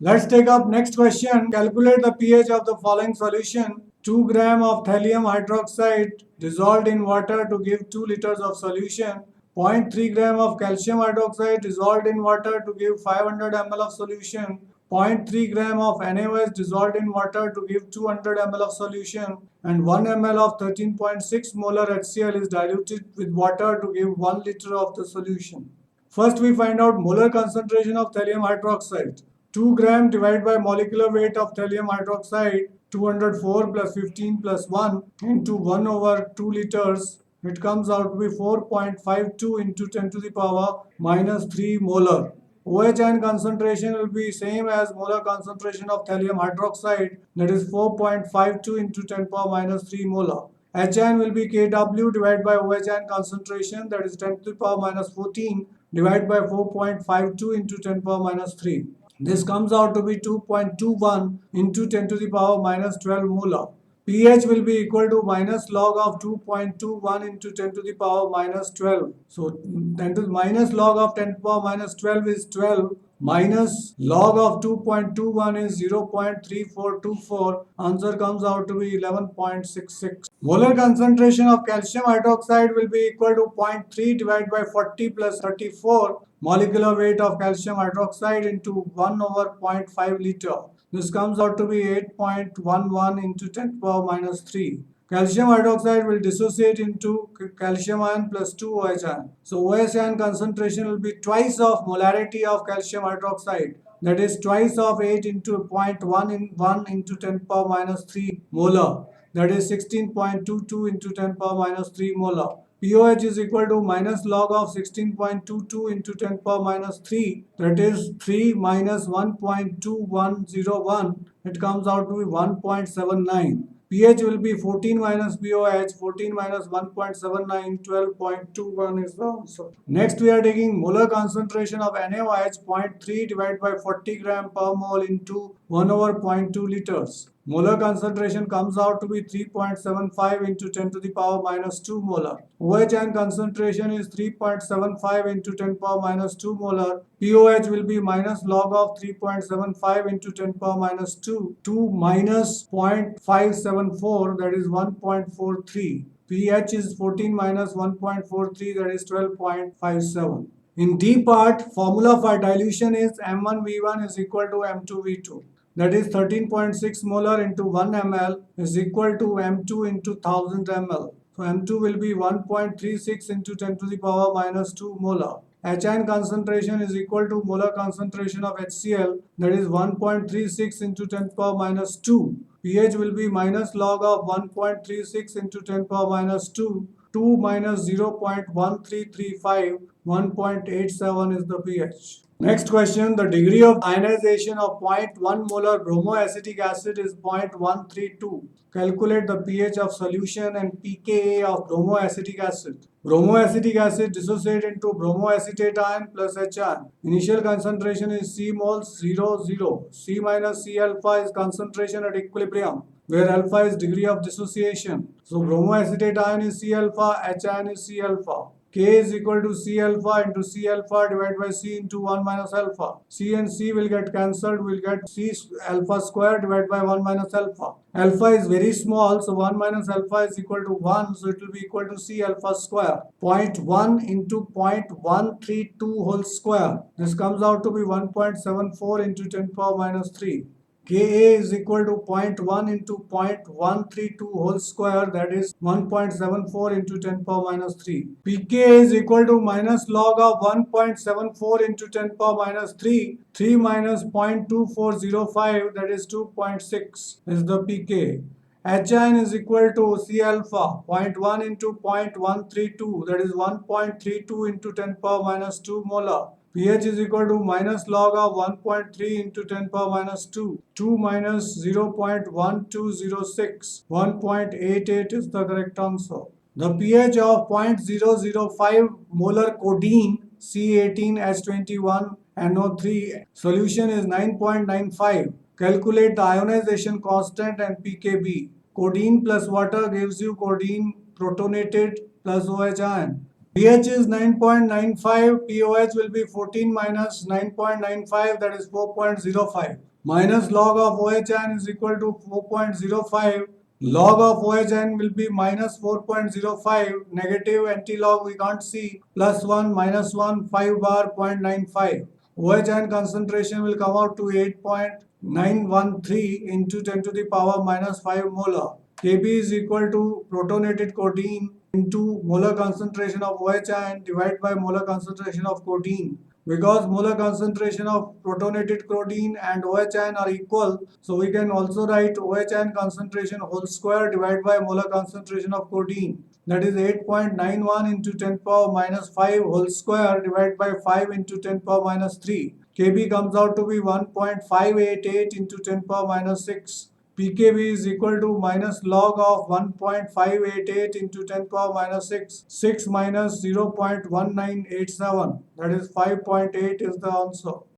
Let's take up next question. Calculate the pH of the following solution. 2 gram of thallium hydroxide dissolved in water to give 2 liters of solution. Zero point 0.3 gram of calcium hydroxide dissolved in water to give 500 ml of solution. Zero point 0.3 gram of NaOH dissolved in water to give 200 ml of solution. And 1 ml of 13.6 molar HCl is diluted with water to give 1 liter of the solution. First, we find out molar concentration of thallium hydroxide. 2 gram divided by molecular weight of thallium hydroxide, 204 plus 15 plus 1 into 1 over 2 liters. It comes out to be 4.52 into 10 to the power minus 3 molar. OH ion concentration will be same as molar concentration of thallium hydroxide, that is 4.52 into 10 power minus 3 molar. HN will be Kw divided by OH ion concentration, that is 10 to the power minus 14 divided by 4.52 into 10 power minus 3. This comes out to be 2.21 into 10 to the power minus 12 molar. pH will be equal to minus log of 2.21 into 10 to the power minus 12. So 10 to the minus log of 10 to the power minus 12 is 12, minus log of 2.21 is 0.3424. Answer comes out to be 11.66. Molar concentration of calcium hydroxide will be equal to 0.3 divided by 40 plus 34. Molecular weight of calcium hydroxide into 1 over 0.5 liter. This comes out to be 8.11 into 10 to the power minus 3. Calcium hydroxide will dissociate into calcium ion plus 2 OH ion. So OH ion concentration will be twice of molarity of calcium hydroxide. That is twice of 8 into 0.1 in 1 into 10 to the power minus 3 molar. That is 16.22 into 10 to the power minus 3 molar. pOH is equal to minus log of 16.22 into 10 to the power minus 3, that is 3 minus 1.2101. It comes out to be 1.79. pH will be 14 minus pOH, 14 minus 1.79, 12.21 is the answer. Next, we are taking molar concentration of NaOH, 0.3 divided by 40 gram per mole into 1 over 0.2 liters. Molar concentration comes out to be 3.75 into 10 to the power minus 2 molar. OH ion concentration is 3.75 into 10 power minus 2 molar. pOH will be minus log of 3.75 into 10 power minus 2 minus 0.574, that is 1.43. pH is 14 minus 1.43, that is 12.57. In D part, formula for dilution is M1V1 is equal to M2V2. That is 13.6 molar into 1 ml is equal to M2 into 1000 ml. So M2 will be 1.36 into 10 to the power minus 2 molar. H ion concentration is equal to molar concentration of HCl, that is 1.36 into 10 to the power minus 2. pH will be minus log of 1.36 into 10 to the power minus 2. 2 minus 0.1335, 1.87 is the pH. Next question, the degree of ionization of 0.1 molar bromoacetic acid is 0.132. Calculate the pH of solution and pKa of bromoacetic acid. Bromoacetic acid dissociate into bromoacetate ion plus H ion. Initial concentration is C moles 0, 0. C minus C alpha is concentration at equilibrium, where alpha is degree of dissociation. So bromoacetate ion is C alpha, H ion is C alpha. K is equal to C alpha into C alpha divided by C into 1 minus alpha. C and C will get cancelled. We'll get C alpha square divided by 1 minus alpha. Alpha is very small, so 1 minus alpha is equal to 1, so it will be equal to C alpha square. 0.1 into 0.132 whole square. This comes out to be 1.74 into 10 power minus 3. Ka is equal to 0.1 into 0.132 whole square, that is 1.74 into 10 power minus 3. Pk is equal to minus log of 1.74 into 10 power minus 3. 3 minus 0.2405, that is 2.6 is the pK. H ion is equal to C alpha, 0.1 into 0.132, that is 1.32 into 10 power minus 2 molar. pH is equal to minus log of 1.3 into 10 power minus 2. 2 minus 0.1206. 1.88 is the correct answer. The pH of 0.005 molar codeine C18H21 NO3 solution is 9.95. Calculate the ionization constant and pKb. Codeine plus water gives you codeine protonated plus OH ion. pH is 9.95, pOH will be 14 minus 9.95, that is 4.05. minus log of OHN is equal to 4.05. Log of OHN will be minus 4.05, negative anti-log we can't see, plus 1, minus 1, 5 bar 0.95. OHN concentration will come out to 8.913 into 10 to the power minus 5 molar. Kb is equal to protonated codeine into molar concentration of OHN divided by molar concentration of codeine. Because molar concentration of protonated codeine and OHN are equal, so we can also write OHN concentration whole square divided by molar concentration of codeine. That is 8.91 into 10 power minus 5 whole square divided by 5 into 10 power minus 3. Kb comes out to be 1.588 into 10 power minus 6. pKb is equal to minus log of 1.588 into 10 power minus 6. 6 minus 0.1987. That is 5.8 is the answer.